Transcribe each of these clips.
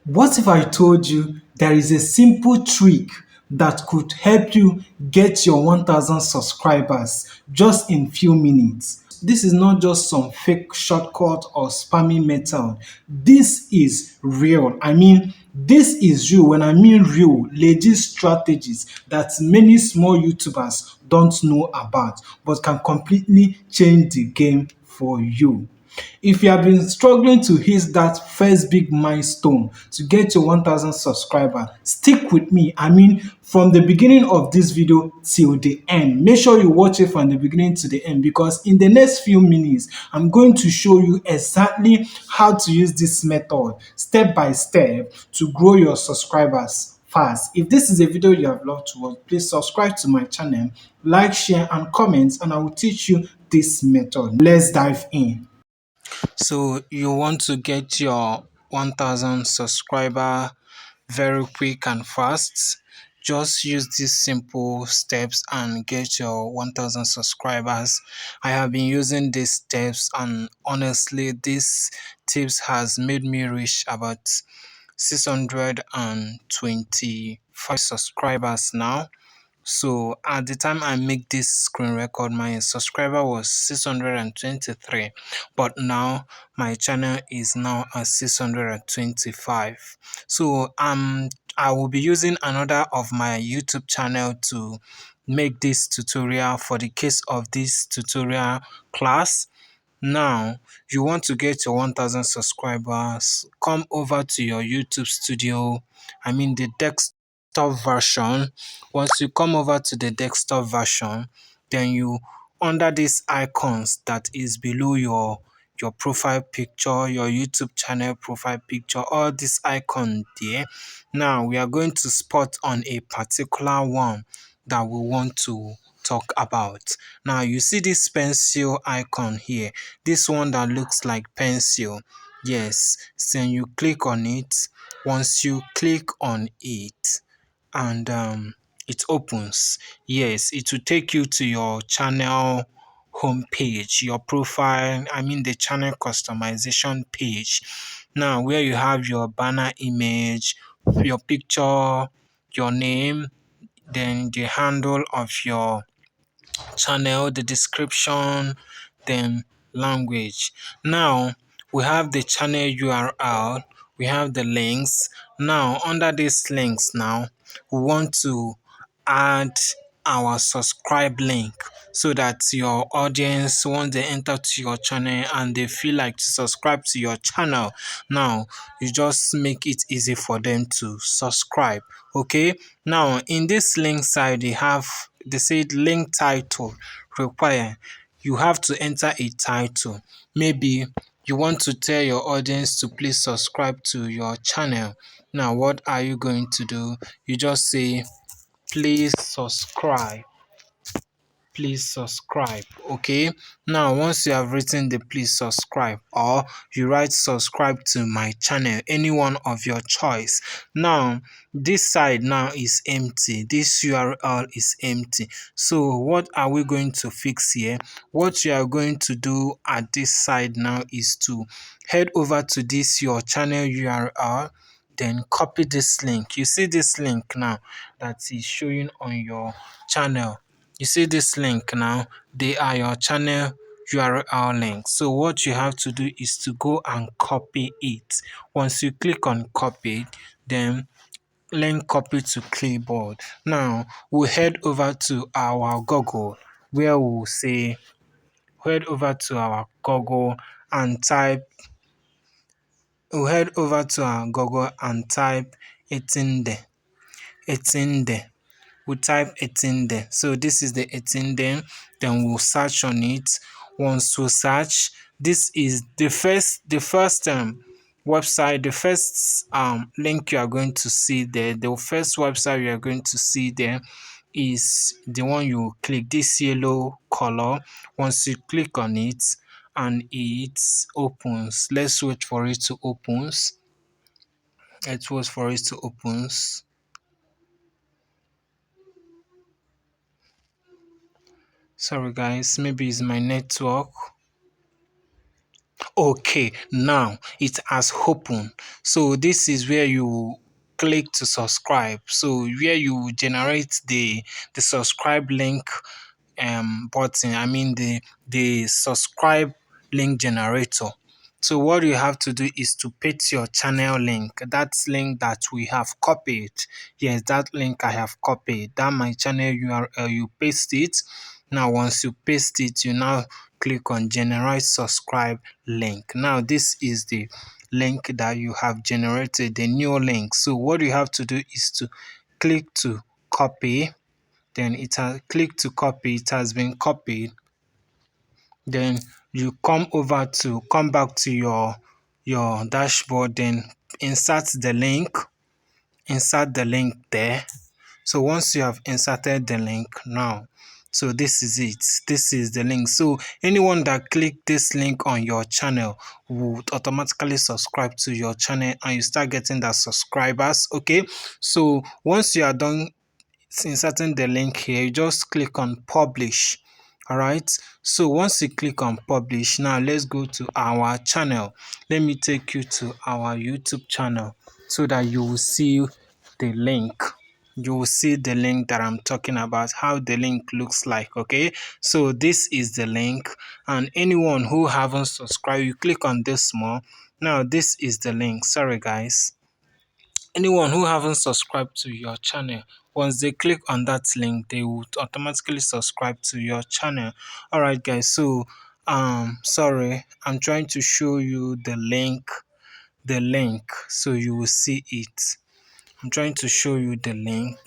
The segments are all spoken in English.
What if I told you there is a simple trick that could help you get your 1000 subscribers just in few minutes? This is not just some fake shortcut or spammy method. This is real. This is real. When I mean real, legit strategies that many small YouTubers don't know about but can completely change the game for you. If you have been struggling to hit that first big milestone to get your 1000 subscriber, stick with me. From the beginning of this video till the end. Make sure you watch it from the beginning to the end because in the next few minutes, I'm going to show you exactly how to use this method step by step to grow your subscribers fast. If this is a video you have loved to watch, please subscribe to my channel, like, share, and comment, and I will teach you this method. Let's dive in. So you want to get your 1000 subscriber very quick and fast. Just use these simple steps and get your 1000 subscribers. I have been using these steps and honestly these tips has made me reach about 625 subscribers now. So at the time I make this screen record, my subscriber was 623, but now my channel is now at 625. So I will be using another of my YouTube channel to make this tutorial for the case of this tutorial class. Now, you want to get your 1000 subscribers, come over to your YouTube studio, the desktop version. Once you come over to the desktop version, then you under these icons that is below your profile picture, your YouTube channel profile picture, all this icon there. Now we are going to spot on a particular one that we want to talk about. Now you see this pencil icon here, this one that looks like pencil. Yes, so you click on it. Once you click on it and it opens, yes, it will take you to your channel homepage, your profile, the channel customization page. Now where you have your banner image, your picture, your name, then the handle of your channel, the description, then language. Now we have the channel URL, we have the links. Now under these links now we want to add our subscribe link so that your audience, once they enter to your channel and they feel like to subscribe to your channel, now you just make it easy for them to subscribe. Okay, now in this link side they said link title required. You have to enter a title. Maybe you want to tell your audience to please subscribe to your channel. Now what are you going to do? You just say please subscribe, please subscribe. Okay, now once you have written the please subscribe, or you write subscribe to my channel, any one of your choice. Now this side now is empty, this URL is empty. So what are we going to fix here? What you are going to do at this side now is to head over to this your channel URL, then copy this link. You see this link now that is showing on your channel. You see this link now, they are your channel URL links. So what you have to do is to go and copy it. Once you click on copy, then link copy to clipboard. Now we'll head over to our Google where we'll say head over to our Google and type we'll head over to our Google and type 18 there. 18 there. We type 18 there. So this is the 18 there. Then we'll search on it. Once we search, this is the first website, the first link you are going to see there. The first website you are going to see there is the one you click, this yellow color. Once you click on it and it opens, let's wait for it to opens. Let's wait for it to opens. Sorry guys, maybe it's my network. Okay, now it has opened. So this is where you click to subscribe. So where you generate the subscribe link button. I mean the subscribe link generator. So what you have to do is to paste your channel link. That link that we have copied. Yes, that link I have copied. That my channel URL. You paste it. Now once you paste it, you now click on generate subscribe link. Now this is the link that you have generated, the new link. So what you have to do is to click to copy. Then it has click to copy. It has been copied. Then you come back to your dashboard. Then insert the link there. So once you have inserted the link now, so this is it. This is the link. So anyone that click this link on your channel would automatically subscribe to your channel and you start getting that subscribers. Okay. So once you are done inserting the link here, you just click on publish. All right. So once you click on publish, now let's go to our channel. Let me take you to our YouTube channel so that you will see the link. You will see the link that I'm talking about, how the link looks like. Okay, so this is the link, and anyone who haven't subscribed, you click on this more. Now this is the link. Sorry guys, anyone who haven't subscribed to your channel, once they click on that link, they would automatically subscribe to your channel. All right guys, so sorry, I'm trying to show you the link so you will see it. I'm trying to show you the link.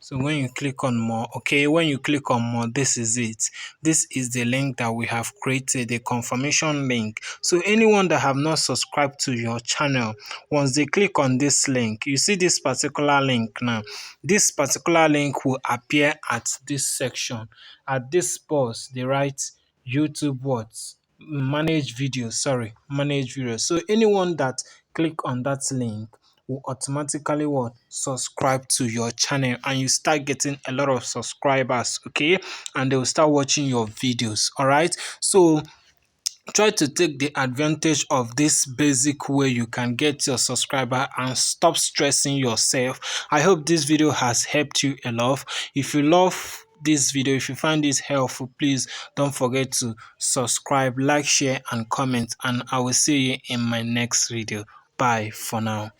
So when you click on more, okay, when you click on more, this is it. This is the link that we have created, the confirmation link. So anyone that have not subscribed to your channel, once they click on this link, you see this particular link now. This particular link will appear at this section. At this pause, they write YouTube what? Manage videos. So anyone that click on that link will automatically what? Subscribe to your channel and you start getting a lot of subscribers, okay? And they will start watching your videos, all right? So try to take the advantage of this basic way you can get your subscriber and stop stressing yourself. I hope this video has helped you a lot. If you love this video, if you find this helpful, please don't forget to subscribe, like, share and comment, and I will see you in my next video. Bye for now.